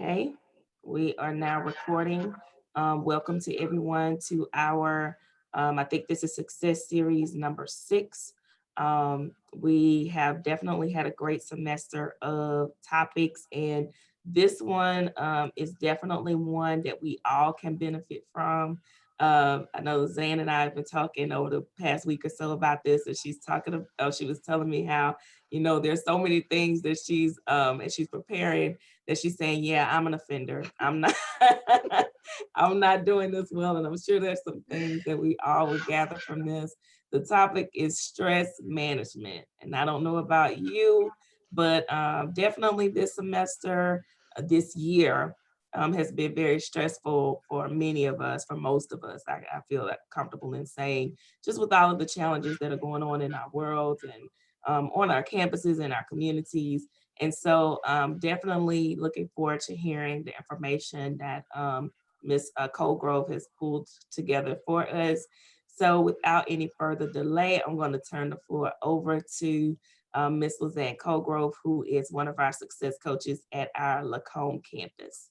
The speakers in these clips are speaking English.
Okay, we are now recording. Welcome to everyone to our, I think this is Success Series number 6. We have definitely had a great semester of topics, and this one is definitely one that we all can benefit from. I know Zan and I have been talking over the past week or so about this, and she was telling me how, there's so many things that and she's preparing that she's saying, yeah, I'm an offender. I'm not, I'm not doing this well. And I'm sure there's some things that we all would gather from this. The topic is stress management. And I don't know about you, but definitely this semester, this year, has been very stressful for many of us, for most of us. I feel comfortable in saying, just with all of the challenges that are going on in our world and on our campuses and our communities. And so definitely looking forward to hearing the information that Ms. Colegrove has pulled together for us. So without any further delay, I'm going to turn the floor over to Ms. Lizanne Colegrove, who is one of our success coaches at our Lacombe campus.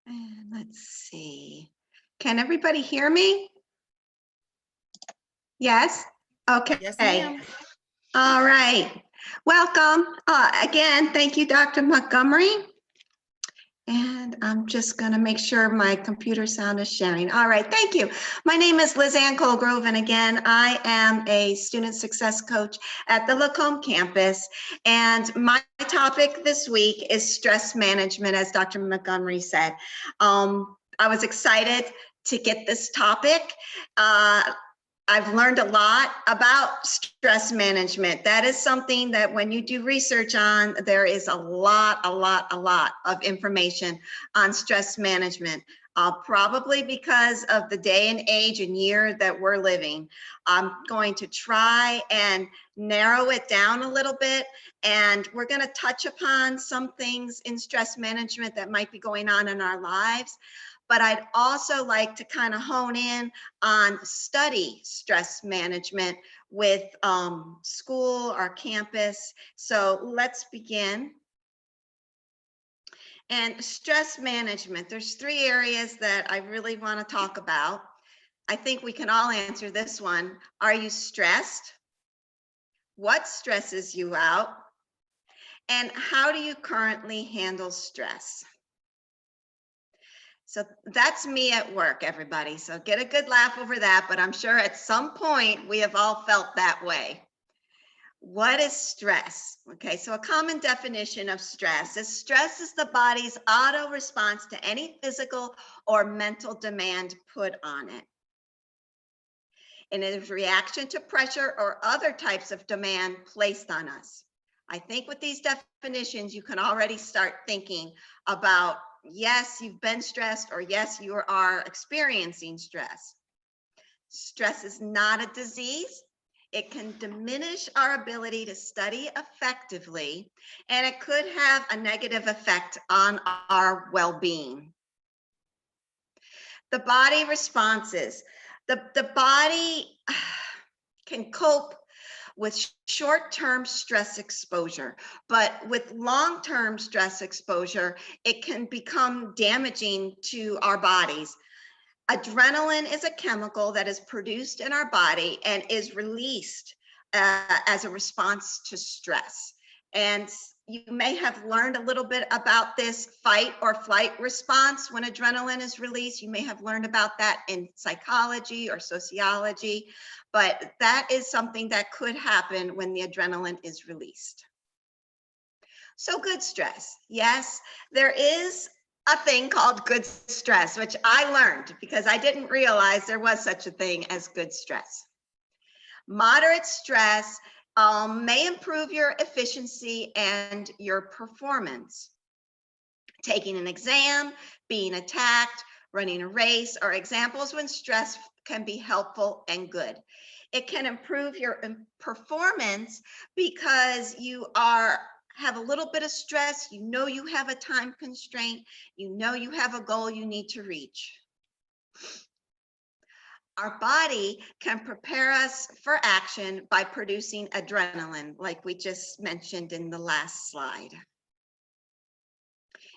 And let's see. Can everybody hear me? Yes? Okay. Yes, ma'am. All right. Welcome. Again, thank you, Dr. Montgomery. And I'm just going to make sure my computer sound is sharing. All right, thank you. My name is Lizanne Colegrove, and again, I am a student success coach at the Lacombe campus. And my topic this week is stress management, as Dr. Montgomery said. I was excited to get this topic. I've learned a lot about stress management. That is something that when you do research on, there is a lot of information on stress management, probably because of the day and age and year that we're living. I'm going to try and narrow it down a little bit, and we're going to touch upon some things in stress management that might be going on in our lives. But I'd also like to kind of hone in on study stress management with school, our campus. So let's begin. And stress management, there's 3 areas that I really want to talk about. I think we can all answer this one. Are you stressed? What stresses you out? And how do you currently handle stress? So that's me at work, everybody. So get a good laugh over that, but I'm sure at some point we have all felt that way. What is stress? Okay, so a common definition of stress is the body's auto response to any physical or mental demand put on it. And it is reaction to pressure or other types of demand placed on us. I think with these definitions, you can already start thinking about, yes, you've been stressed, or yes, you are experiencing stress. Stress is not a disease. It can diminish our ability to study effectively, and it could have a negative effect on our well-being. The body responses. The body can cope with short-term stress exposure, but with long-term stress exposure, it can become damaging to our bodies. Adrenaline is a chemical that is produced in our body and is released as a response to stress. And you may have learned a little bit about this fight or flight response when adrenaline is released. You may have learned about that in psychology or sociology, but that is something that could happen when the adrenaline is released. So good stress. Yes, there is a thing called good stress, which I learned because I didn't realize there was such a thing as good stress. Moderate stress may improve your efficiency and your performance. Taking an exam, being attacked, running a race are examples when stress can be helpful and good. It can improve your performance because you have a little bit of stress, you know you have a time constraint, you know you have a goal you need to reach. Our body can prepare us for action by producing adrenaline, like we just mentioned in the last slide.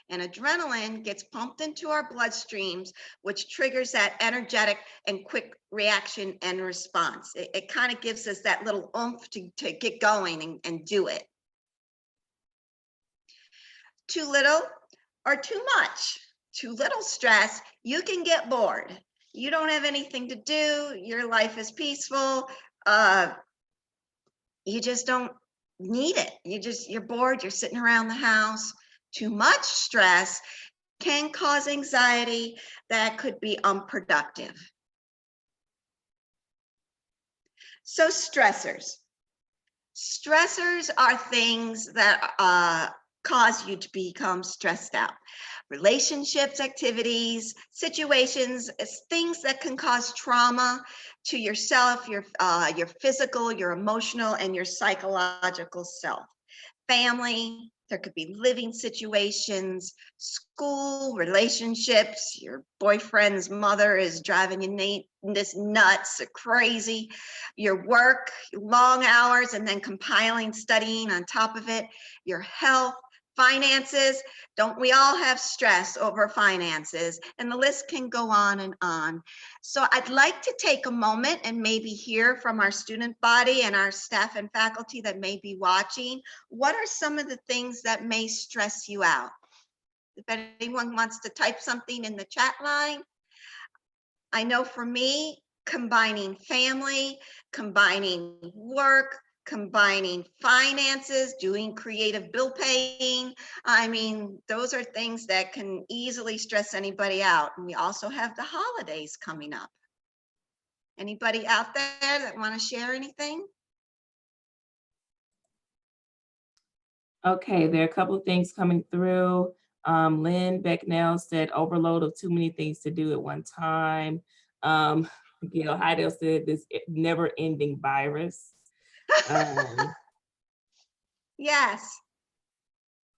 And adrenaline gets pumped into our bloodstreams, which triggers that energetic and quick reaction and response. It kind of gives us that little oomph to get going and do it. Too little or too much. Too little stress, you can get bored. You don't have anything to do. Your life is peaceful. You just don't need it. You're bored. You're sitting around the house. Too much stress can cause anxiety that could be unproductive. So stressors. Stressors are things that cause you to become stressed out. Relationships, activities, situations, things that can cause trauma to yourself, your physical, your emotional, and your psychological self. Family, there could be living situations, school, relationships, your boyfriend's mother is driving you nuts, crazy, your work, long hours, and then compiling, studying on top of it, your health, finances. Don't we all have stress over finances? And the list can go on and on. So I'd like to take a moment and maybe hear from our student body and our staff and faculty that may be watching. What are some of the things that may stress you out? If anyone wants to type something in the chat line. I know for me, combining family, combining work, combining finances, doing creative bill paying. I mean, those are things that can easily stress anybody out. And we also have the holidays coming up. Anybody out there that want to share anything? Okay, there are a couple of things coming through. Lynn Becknell said overload of too many things to do at one time. Gail Heidel said this never ending virus. Yes.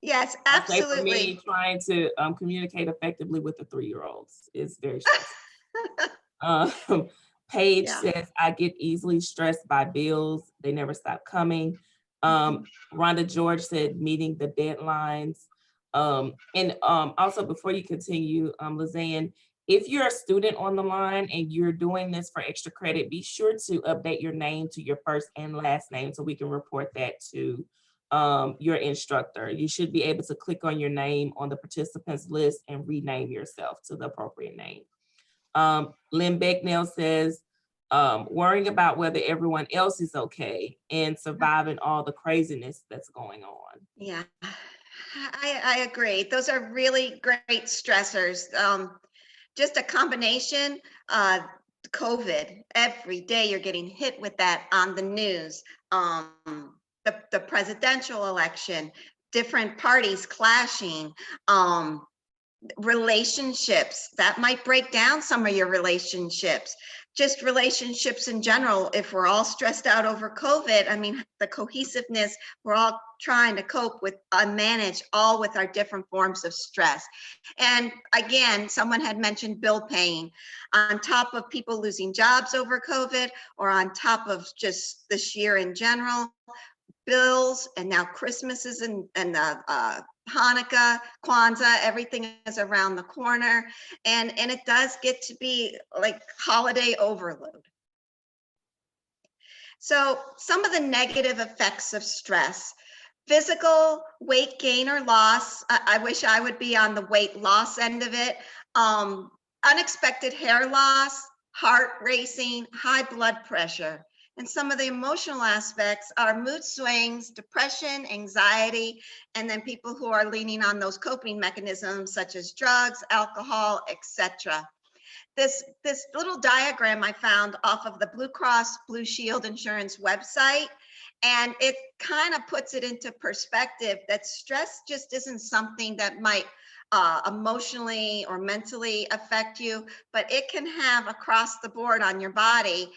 Yes, I'll say for me, absolutely. trying to communicate effectively with the 3-year-olds is very stressful. Um, Paige Yeah. says, I get easily stressed by bills. They never stop coming. Rhonda George said, meeting the deadlines. Also, before you continue, Lizanne, if you're a student on the line and you're doing this for extra credit, be sure to update your name to your first and last name so we can report that to your instructor. You should be able to click on your name on the participants list and rename yourself to the appropriate name. Lynn Becknell says, worrying about whether everyone else is okay and surviving all the craziness that's going on. Yeah, I agree. Those are really great stressors. Just a combination, COVID, every day you're getting hit with that on the news. The presidential election, different parties clashing, relationships that might break down some of your relationships, just relationships in general. If we're all stressed out over COVID, I mean, the cohesiveness, we're all trying to cope with and manage all with our different forms of stress. And again, someone had mentioned bill paying on top of people losing jobs over COVID, or on top of just this year in general. Bills, and now Christmas is and Hanukkah, Kwanzaa, everything is around the corner, and it does get to be like holiday overload. So some of the negative effects of stress: physical, weight gain or loss. I wish I would be on the weight loss end of it. Unexpected hair loss, heart racing, high blood pressure. And some of the emotional aspects are mood swings, depression, anxiety, and then people who are leaning on those coping mechanisms such as drugs, alcohol, etc. This little diagram I found off of the Blue Cross Blue Shield Insurance website, and it kind of puts it into perspective that stress just isn't something that might emotionally or mentally affect you, but it can have across the board on your body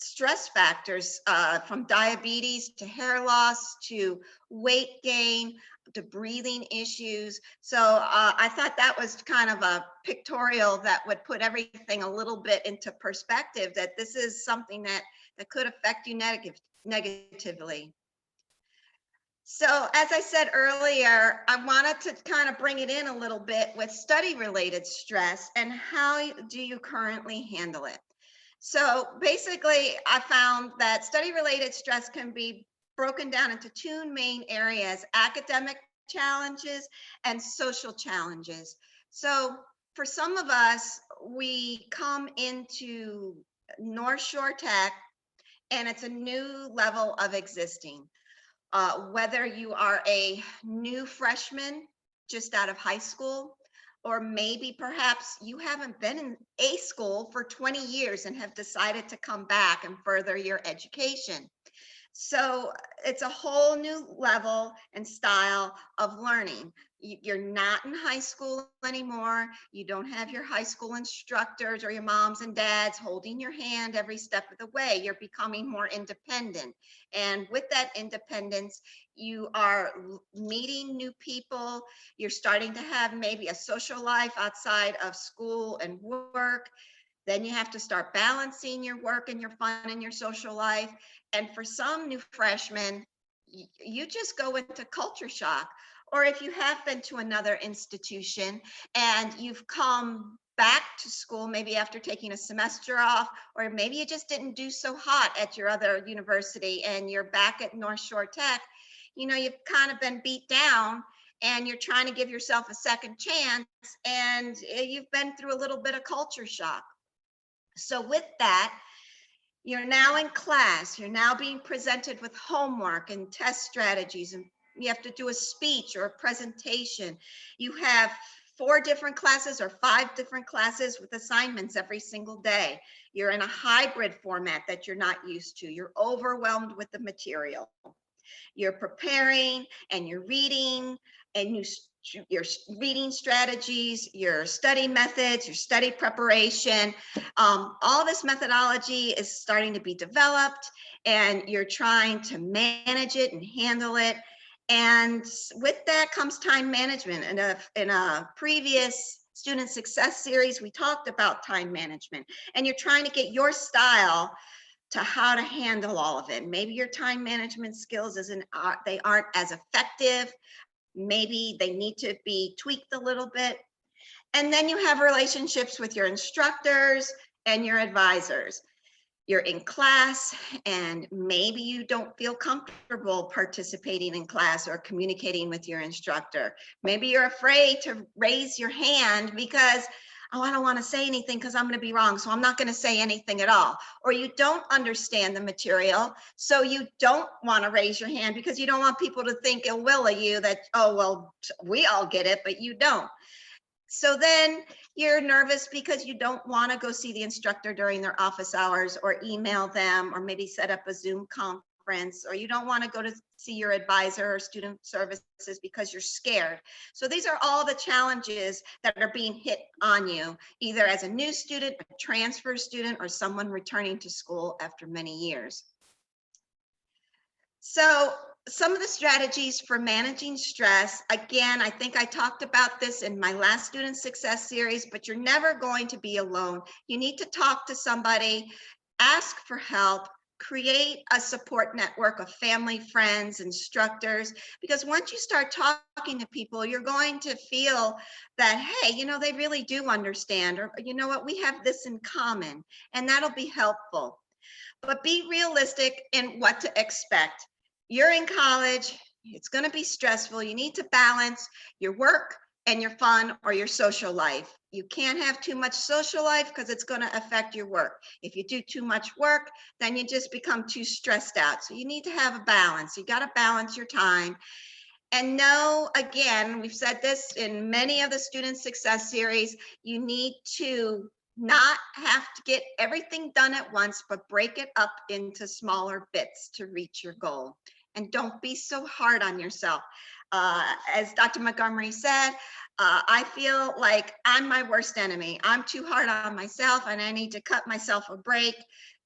stress factors, from diabetes to hair loss to weight gain to breathing issues. So I thought that was kind of a pictorial that would put everything a little bit into perspective, that this is something that could affect you negatively. So as I said earlier, I wanted to kind of bring it in a little bit with study related stress and how do you currently handle it. So basically, I found that study related stress can be broken down into two main areas: academic challenges and social challenges. So for some of us, we come into North Shore Tech and it's a new level of existing. Whether you are a new freshman just out of high school, or maybe perhaps you haven't been in a school for 20 years and have decided to come back and further your education. So it's a whole new level and style of learning. You're not in high school anymore. You don't have your high school instructors or your moms and dads holding your hand every step of the way. You're becoming more independent. And with that independence, you are meeting new people. You're starting to have maybe a social life outside of school and work. Then you have to start balancing your work and your fun and your social life. And for some new freshmen, you just go into culture shock. Or if you have been to another institution and you've come back to school, maybe after taking a semester off, or maybe you just didn't do so hot at your other university and you're back at North Shore Tech, you've kind of been beat down and you're trying to give yourself a second chance, and you've been through a little bit of culture shock. So with that, you're now in class, you're now being presented with homework and test strategies, and you have to do a speech or a presentation. You have 4 different classes or 5 different classes with assignments every single day. You're in a hybrid format that you're not used to. You're overwhelmed with the material. You're preparing and you're reading, and your reading strategies, your study methods, your study preparation. All this methodology is starting to be developed, and you're trying to manage it and handle it. And with that comes time management. In a previous student success series, we talked about time management, and you're trying to get your style to how to handle all of it. Maybe your time management skills they aren't as effective. Maybe they need to be tweaked a little bit. And then you have relationships with your instructors and your advisors. You're in class and maybe you don't feel comfortable participating in class or communicating with your instructor. Maybe you're afraid to raise your hand because, oh, I don't want to say anything because I'm going to be wrong, so I'm not going to say anything at all. Or you don't understand the material, so you don't want to raise your hand because you don't want people to think ill will of you, that, oh, well, we all get it, but you don't. So then you're nervous because you don't want to go see the instructor during their office hours, or email them, or maybe set up a Zoom conference, or you don't want to go to see your advisor or student services because you're scared. So these are all the challenges that are being hit on you, either as a new student, a transfer student, or someone returning to school after many years. So some of the strategies for managing stress, again, I think I talked about this in my last student success series, but you're never going to be alone. You need to talk to somebody, ask for help, create a support network of family, friends, instructors, because once you start talking to people, you're going to feel that, hey, they really do understand, or you know what, we have this in common, and that'll be helpful. But be realistic in what to expect. You're in college, it's going to be stressful. You need to balance your work and your fun or your social life. You can't have too much social life because it's going to affect your work. If you do too much work, then you just become too stressed out. So you need to have a balance. You got to balance your time. And know, again, we've said this in many of the student success series, you need to not have to get everything done at once, but break it up into smaller bits to reach your goal. And don't be so hard on yourself. As Dr. Montgomery said, I feel like I'm my worst enemy. I'm too hard on myself and I need to cut myself a break.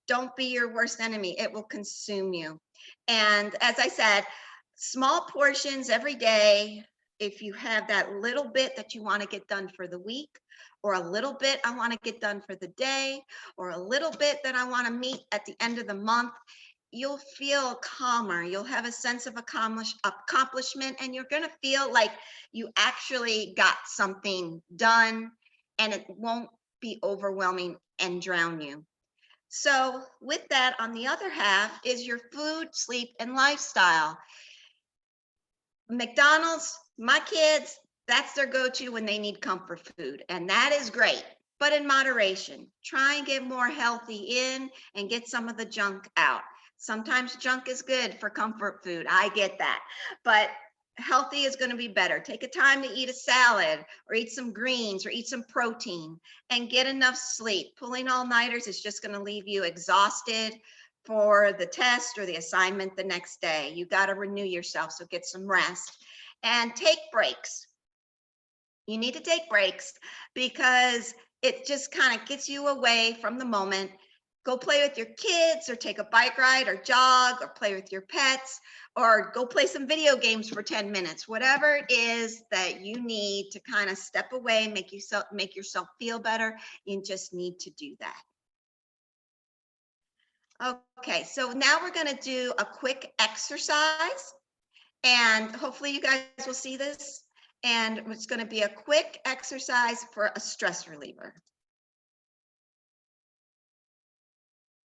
Don't be your worst enemy. It will consume you. And as I said, small portions every day. If you have that little bit that you want to get done for the week, or a little bit I want to get done for the day, or a little bit that I want to meet at the end of the month, you'll feel calmer. You'll have a sense of accomplishment, and you're going to feel like you actually got something done, and it won't be overwhelming and drown you. So with that, on the other half is your food, sleep, and lifestyle. McDonald's, my kids, that's their go-to when they need comfort food, and that is great, but in moderation. Try and get more healthy in and get some of the junk out. Sometimes junk is good for comfort food. I get that, but healthy is going to be better. Take a time to eat a salad or eat some greens or eat some protein and get enough sleep. Pulling all-nighters is just going to leave you exhausted for the test or the assignment the next day. You got to renew yourself, so get some rest and take breaks. You need to take breaks because it just kind of gets you away from the moment. Go play with your kids or take a bike ride or jog or play with your pets or go play some video games for 10 minutes. Whatever it is that you need to kind of step away, make yourself feel better, you just need to do that. Okay, so now we're going to do a quick exercise, and hopefully you guys will see this. And it's going to be a quick exercise for a stress reliever.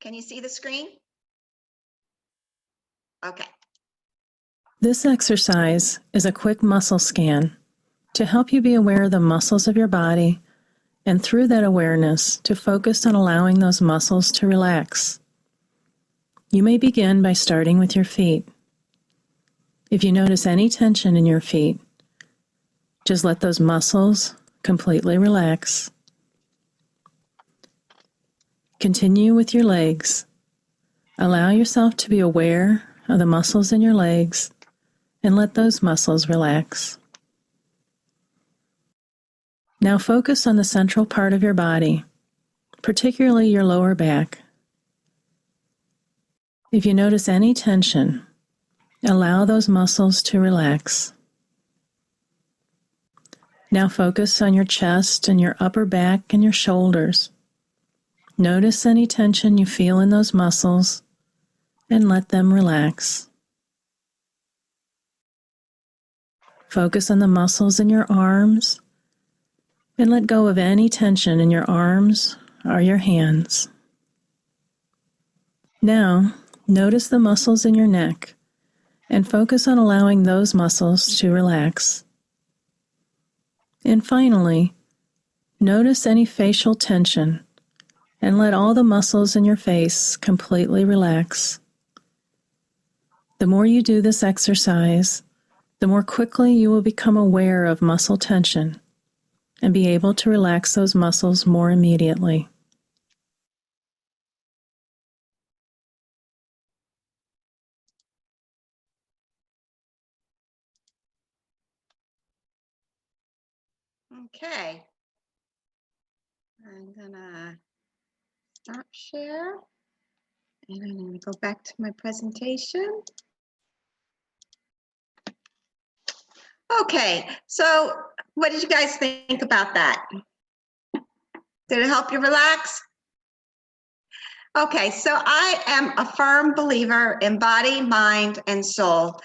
Can you see the screen? Okay. This exercise is a quick muscle scan to help you be aware of the muscles of your body, and through that awareness, to focus on allowing those muscles to relax. You may begin by starting with your feet. If you notice any tension in your feet, just let those muscles completely relax. Continue with your legs. Allow yourself to be aware of the muscles in your legs and let those muscles relax. Now focus on the central part of your body, particularly your lower back. If you notice any tension, allow those muscles to relax. Now focus on your chest and your upper back and your shoulders. Notice any tension you feel in those muscles and let them relax. Focus on the muscles in your arms and let go of any tension in your arms or your hands. Now, notice the muscles in your neck and focus on allowing those muscles to relax. And finally, notice any facial tension and let all the muscles in your face completely relax. The more you do this exercise, the more quickly you will become aware of muscle tension and be able to relax those muscles more immediately. Okay. I'm gonna stop share and I'm gonna go back to my presentation. Okay, so what did you guys think about that? Did it help you relax? Okay, so I am a firm believer in body, mind, and soul.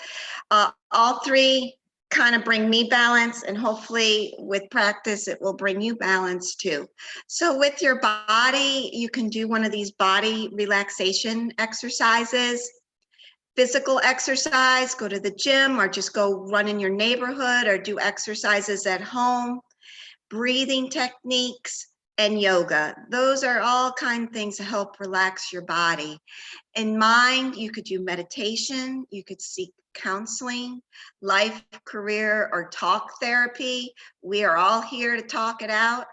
All three kind of bring me balance, and hopefully with practice, it will bring you balance too. So with your body, you can do one of these body relaxation exercises. Physical exercise, go to the gym or just go run in your neighborhood or do exercises at home. Breathing techniques and yoga. Those are all kind of things to help relax your body. In mind, you could do meditation, you could seek counseling, life, career, or talk therapy. We are all here to talk it out.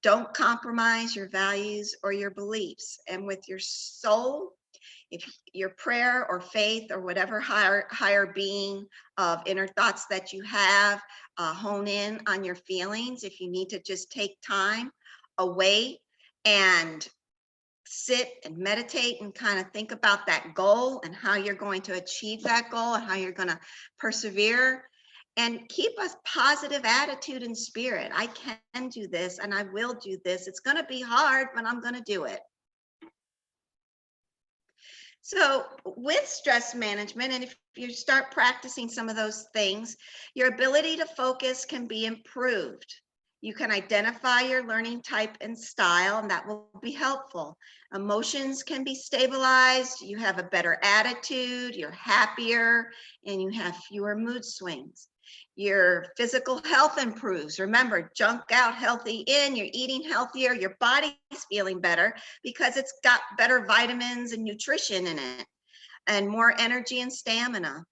Don't compromise your values or your beliefs. And with your soul, if your prayer or faith or whatever higher being of inner thoughts that you have, hone in on your feelings. If you need to just take time away and sit and meditate and kind of think about that goal and how you're going to achieve that goal and how you're going to persevere, and keep a positive attitude and spirit. I can do this and I will do this. It's going to be hard, but I'm going to do it. So with stress management, and if you start practicing some of those things, your ability to focus can be improved. You can identify your learning type and style, and that will be helpful. Emotions can be stabilized. You have a better attitude, you're happier, and you have fewer mood swings. Your physical health improves. Remember, junk out, healthy in. You're eating healthier. Your body's feeling better because it's got better vitamins and nutrition in it, and more energy and stamina.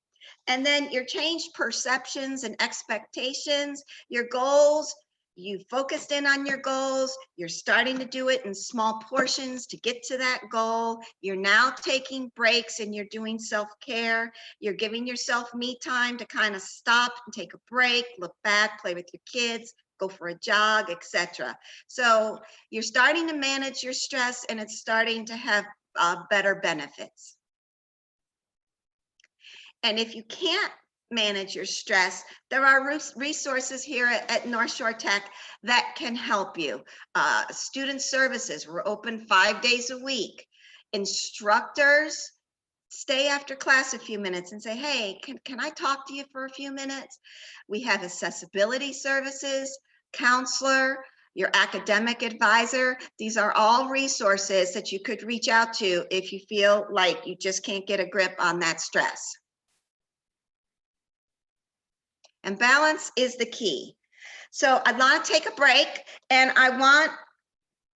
And then your changed perceptions and expectations, your goals. You focused in on your goals. You're starting to do it in small portions to get to that goal. You're now taking breaks and you're doing self-care. You're giving yourself me time to kind of stop and take a break, look back, play with your kids, go for a jog, etc. So you're starting to manage your stress, and it's starting to have better benefits. And if you can't manage your stress, there are resources here at North Shore Tech that can help you. Student services, we're open 5 days a week. Instructors stay after class a few minutes and say, hey, can I talk to you for a few minutes? We have accessibility services, counselor, your academic advisor. These are all resources that you could reach out to if you feel like you just can't get a grip on that stress. And balance is the key. So I'd want to take a break, and I want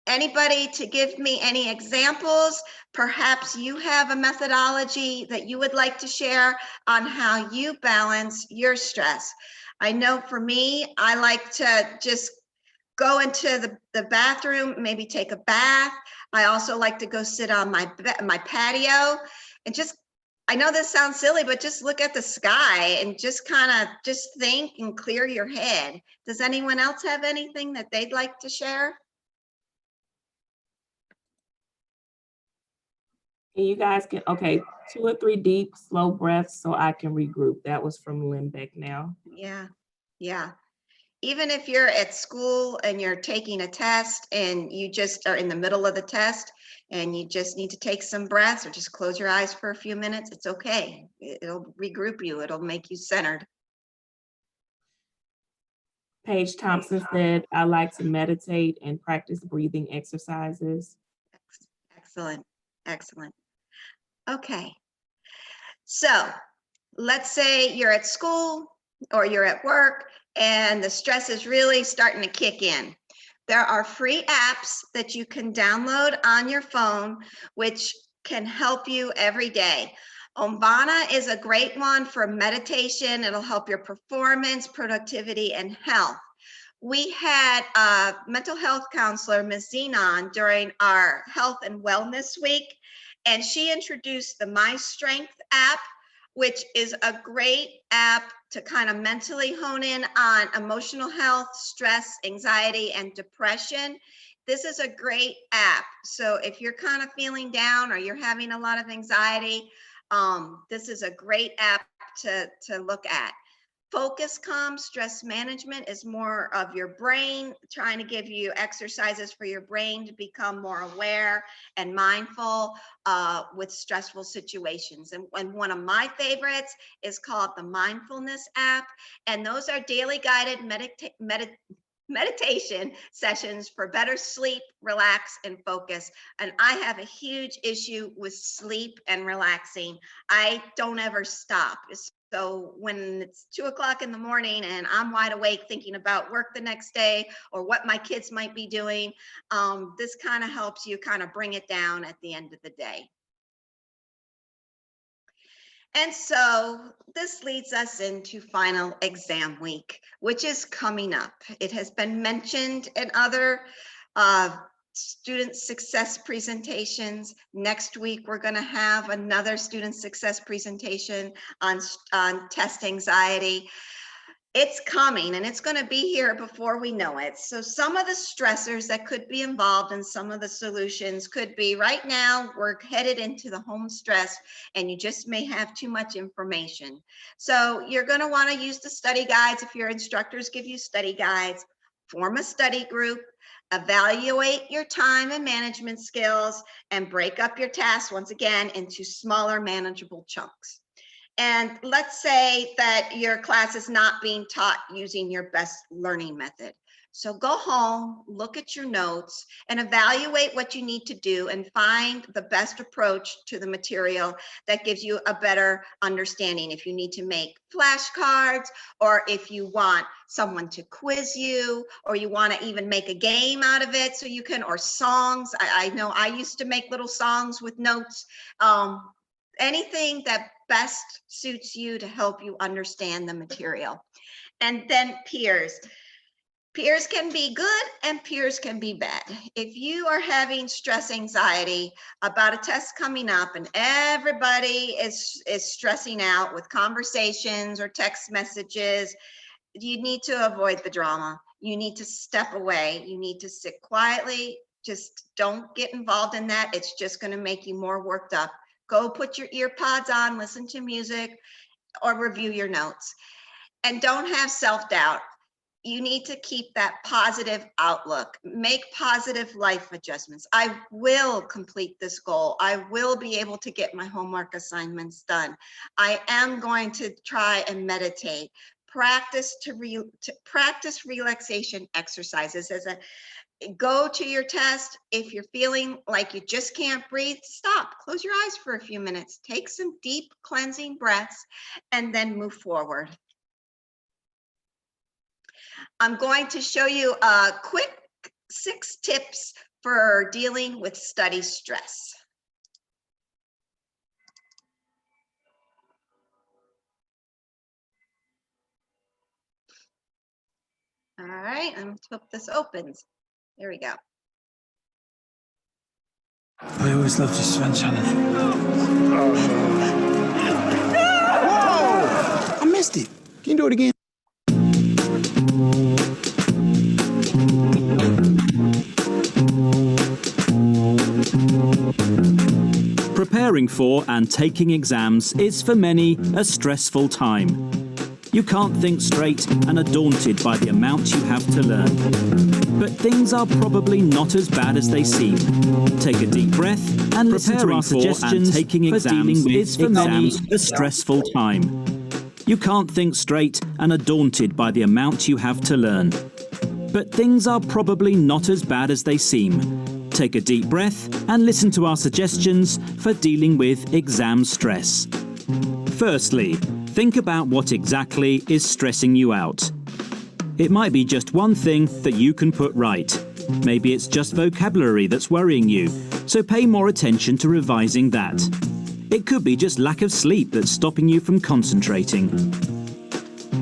anybody to give me any examples. Perhaps you have a methodology that you would like to share on how you balance your stress. I know for me, I like to just go into the bathroom, maybe take a bath. I also like to go sit on my patio and just, I know this sounds silly, but just look at the sky and just kind of just think and clear your head. Does anyone else have anything that they'd like to share? And you guys can, okay, 2 or 3 deep, slow breaths so I can regroup. That was from Limbeck now. Yeah, yeah. Even if you're at school and you're taking a test and you just are in the middle of the test and you just need to take some breaths or just close your eyes for a few minutes, it's okay. It'll regroup you. It'll make you centered. Paige Thompson said, I like to meditate and practice breathing exercises. Excellent, excellent. Okay, so let's say you're at school or you're at work and the stress is really starting to kick in. There are free apps that you can download on your phone, which can help you every day. Omvana is a great one for meditation. It'll help your performance, productivity, and health. We had a mental health counselor, Ms. Zenon, during our health and wellness week, and she introduced the My Strength app, which is a great app to kind of mentally hone in on emotional health, stress, anxiety, and depression. This is a great app. So if you're kind of feeling down or you're having a lot of anxiety, this is a great app to look at. Focus Calm Stress Management is more of your brain, trying to give you exercises for your brain to become more aware and mindful with stressful situations. And one of my favorites is called the Mindfulness app. And those are daily guided meditation sessions for better sleep, relax, and focus. And I have a huge issue with sleep and relaxing. I don't ever stop. So when it's 2 o'clock in the morning and I'm wide awake thinking about work the next day or what my kids might be doing, this kind of helps you kind of bring it down at the end of the day. And so this leads us into final exam week, which is coming up. It has been mentioned in other student success presentations. Next week, we're going to have another student success presentation on test anxiety. It's coming and it's going to be here before we know it. So some of the stressors that could be involved in some of the solutions could be right now, we're headed into the home stress and you just may have too much information. So you're going to want to use the study guides. If your instructors give you study guides, form a study group, evaluate your time and management skills, and break up your tasks once again into smaller manageable chunks. And let's say that your class is not being taught using your best learning method. So go home, look at your notes, and evaluate what you need to do and find the best approach to the material that gives you a better understanding. If you need to make flashcards, or if you want someone to quiz you, or you want to even make a game out of it so you can, or songs. I know I used to make little songs with notes. Anything that best suits you to help you understand the material. And then peers. Peers can be good and peers can be bad. If you are having stress anxiety about a test coming up and everybody is stressing out with conversations or text messages, you need to avoid the drama. You need to step away. You need to sit quietly. Just don't get involved in that. It's just going to make you more worked up. Go put your ear pods on, listen to music, or review your notes. And don't have self-doubt. You need to keep that positive outlook. Make positive life adjustments. I will complete this goal. I will be able to get my homework assignments done. I am going to try and meditate. Practice practice relaxation exercises. Go to your test. If you're feeling like you just can't breathe, stop, close your eyes for a few minutes, take some deep cleansing breaths, and then move forward. I'm going to show you a quick 6 tips for dealing with study stress. All right, and let's hope this opens. There we go. I always loved you, Sven Shannon. Whoa! I missed it. Can you do it again? Preparing for and taking exams is for many a stressful time. You can't think straight and are daunted by the amount you have to learn. But things are probably not as bad as they seem. Take a deep breath and listen to our suggestions. And taking exams is for many a stressful time. You can't think straight and are daunted by the amount you have to learn. But things are probably not as bad as they seem. Take a deep breath and listen to our suggestions for dealing with exam stress. Firstly, think about what exactly is stressing you out. It might be just one thing that you can put right. Maybe it's just vocabulary that's worrying you, so pay more attention to revising that. It could be just lack of sleep that's stopping you from concentrating.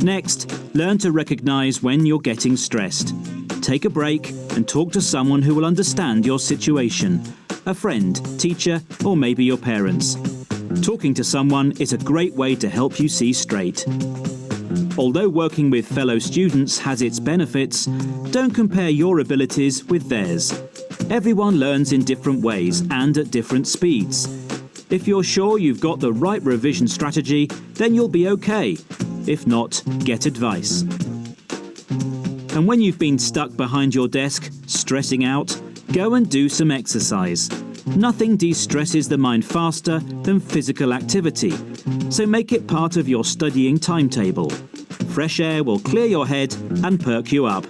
Next, learn to recognize when you're getting stressed. Take a break and talk to someone who will understand your situation. A friend, teacher, or maybe your parents. Talking to someone is a great way to help you see straight. Although working with fellow students has its benefits, don't compare your abilities with theirs. Everyone learns in different ways and at different speeds. If you're sure you've got the right revision strategy, then you'll be okay. If not, get advice. And when you've been stuck behind your desk, stressing out, go and do some exercise. Nothing de-stresses the mind faster than physical activity, so make it part of your studying timetable. Fresh air will clear your head and perk you up.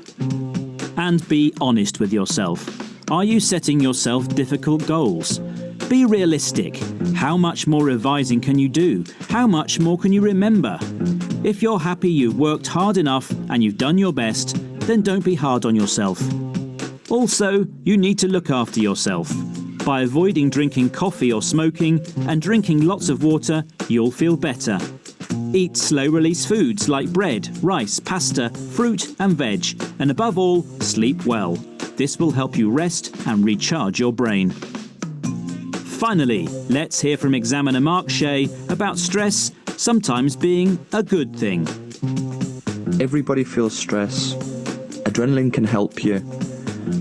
And be honest with yourself. Are you setting yourself difficult goals? Be realistic. How much more revising can you do? How much more can you remember? If you're happy you've worked hard enough and you've done your best, then don't be hard on yourself. Also, you need to look after yourself. By avoiding drinking coffee or smoking and drinking lots of water, you'll feel better. Eat slow-release foods like bread, rice, pasta, fruit and veg, and above all, sleep well. This will help you rest and recharge your brain. Finally, let's hear from examiner Mark Shea about stress sometimes being a good thing. Everybody feels stress. Adrenaline can help you.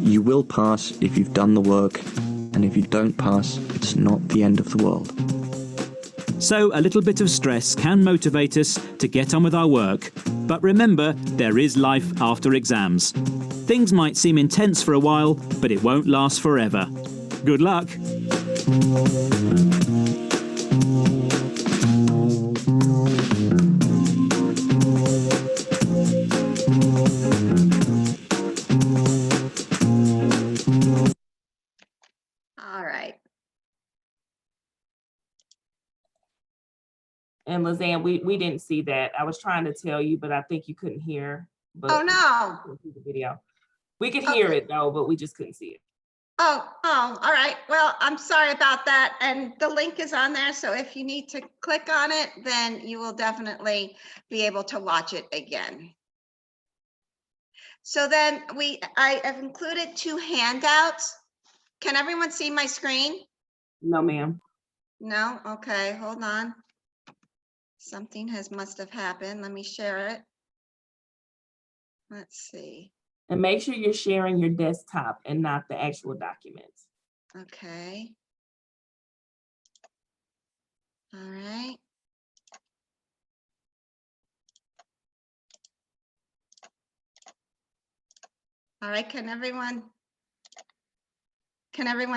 You will pass if you've done the work, and if you don't pass, it's not the end of the world. So a little bit of stress can motivate us to get on with our work. But remember, there is life after exams. Things might seem intense for a while, but it won't last forever. Good luck. All right. And Lizanne, we didn't see that. I was trying to tell you, but I think you couldn't hear. But Oh, no. couldn't see the video. We could hear it though, but we just couldn't see it. Oh, all right. Well, I'm sorry about that. And the link is on there. So if you need to click on it, then you will definitely be able to watch it again. So then I have included 2 handouts. Can everyone see my screen? No, ma'am. No? Okay, hold on. Something must have happened. Let me share it. Let's see. And make sure you're sharing your desktop and not the actual documents. Okay. All right. All right, can everyone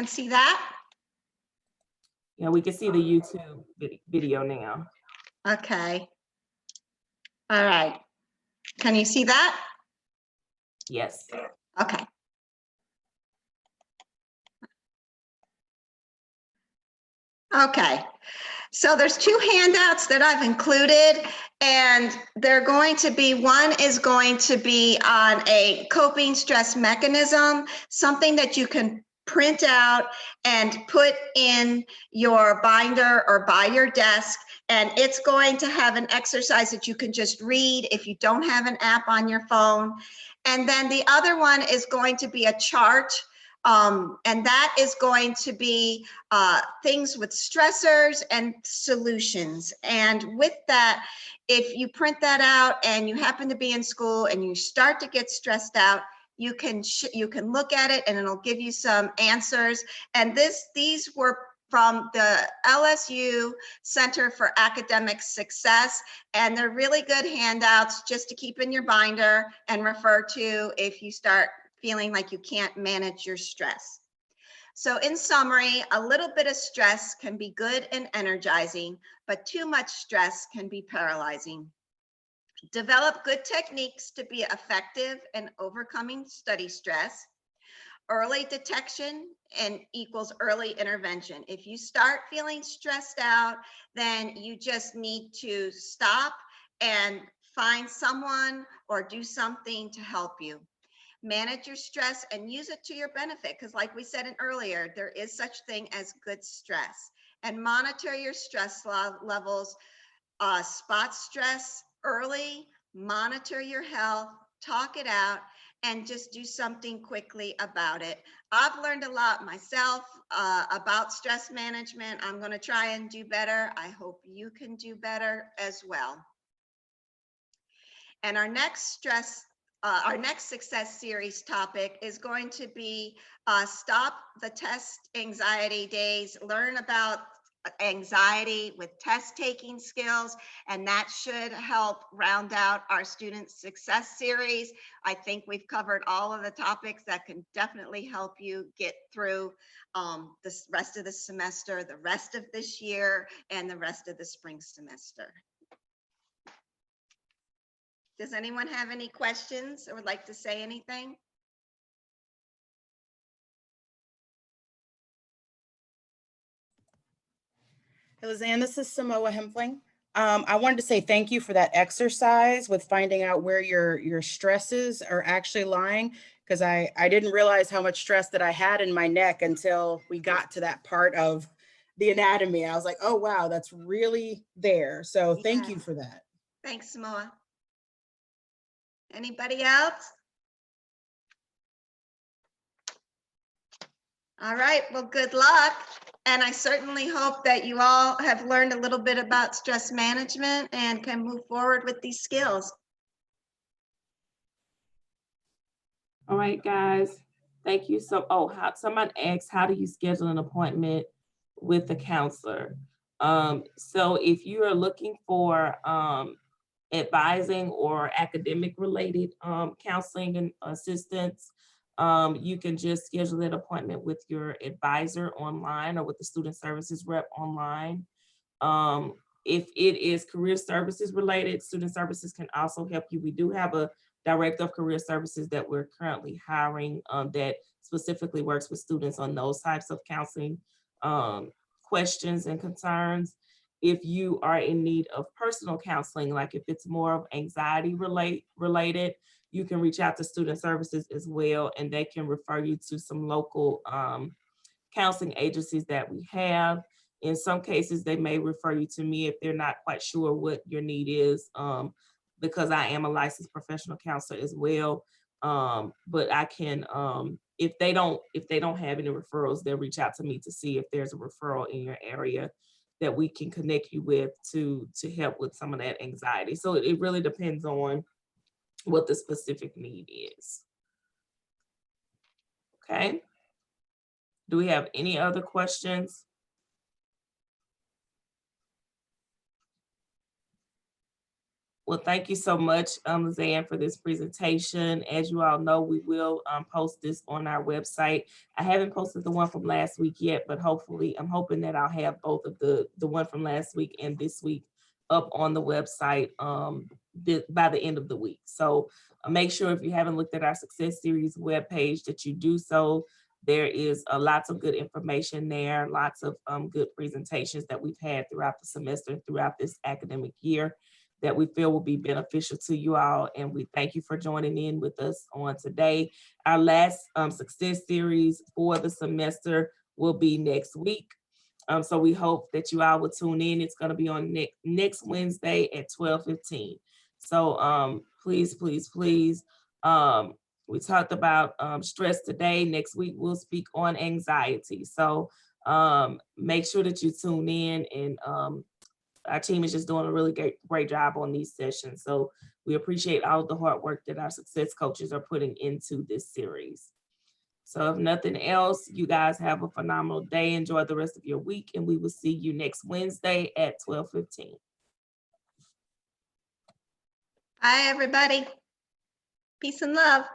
see that? Yeah, we can see the YouTube video now. Okay. All right. Can you see that? Yes. Okay. Okay. So there's 2 handouts that I've included, and they're going to be, one is going to be on a coping stress mechanism, something that you can print out and put in your binder or by your desk. And it's going to have an exercise that you can just read if you don't have an app on your phone. And then the other one is going to be a chart. And that is going to be things with stressors and solutions. And with that, if you print that out and you happen to be in school and you start to get stressed out, you can look at it and it'll give you some answers. And these were from the LSU Center for Academic Success, and they're really good handouts just to keep in your binder and refer to if you start feeling like you can't manage your stress. So in summary, a little bit of stress can be good and energizing, but too much stress can be paralyzing. Develop good techniques to be effective in overcoming study stress. Early detection and equals early intervention. If you start feeling stressed out, then you just need to stop and find someone or do something to help you. Manage your stress and use it to your benefit, because like we said earlier, there is such thing as good stress. And monitor your stress levels, spot stress early, monitor your health, talk it out, and just do something quickly about it. I've learned a lot myself about stress management. I'm going to try and do better. I hope you can do better as well. And our next success series topic is going to be stop the test anxiety days, learn about anxiety with test taking skills, and that should help round out our student success series. I think we've covered all of the topics that can definitely help you get through the rest of the semester, the rest of this year, and the rest of the spring semester. Does anyone have any questions or would like to say anything? Hey, Lizanne, this is Samoa Hempling. I wanted to say thank you for that exercise with finding out where your stresses are actually lying, because I didn't realize how much stress that I had in my neck until we got to that part of the anatomy. I was like, oh, wow, that's really there. So thank you for that. Thanks, Samoa. Anybody else? All right, well, good luck. And I certainly hope that you all have learned a little bit about stress management and can move forward with these skills. All right, guys. Thank you. So, someone asked, how do you schedule an appointment with the counselor? So if you are looking for advising or academic related counseling and assistance, you can just schedule that appointment with your advisor online or with the student services rep online. If it is career services related, student services can also help you. We do have a director of career services that we're currently hiring that specifically works with students on those types of counseling questions and concerns. If you are in need of personal counseling, like if it's more of anxiety related, you can reach out to student services as well, and they can refer you to some local counseling agencies that we have. In some cases, they may refer you to me if they're not quite sure what your need is, because I am a licensed professional counselor as well. But I can, if they don't have any referrals, they'll reach out to me to see if there's a referral in your area that we can connect you with to help with some of that anxiety. So it really depends on what the specific need is. Okay. Do we have any other questions? Well, thank you so much, Zan, for this presentation. As you all know, we will post this on our website. I haven't posted the one from last week yet, but hopefully, I'm hoping that I'll have both of the one from last week and this week up on the website by the end of the week. So make sure if you haven't looked at our Success Series webpage that you do so. There is lots of good information there, lots of good presentations that we've had throughout the semester, throughout this academic year, that we feel will be beneficial to you all. And we thank you for joining in with us on today. Our last Success Series for the semester will be next week. So we hope that you all will tune in. It's going to be on next Wednesday at 12:15. So please, please, please. We talked about stress today. Next week, we'll speak on anxiety. So make sure that you tune in, and our team is just doing a really great job on these sessions. So we appreciate all of the hard work that our success coaches are putting into this series. So if nothing else, you guys have a phenomenal day. Enjoy the rest of your week, and we will see you next Wednesday at 12:15. Bye, everybody. Peace and love.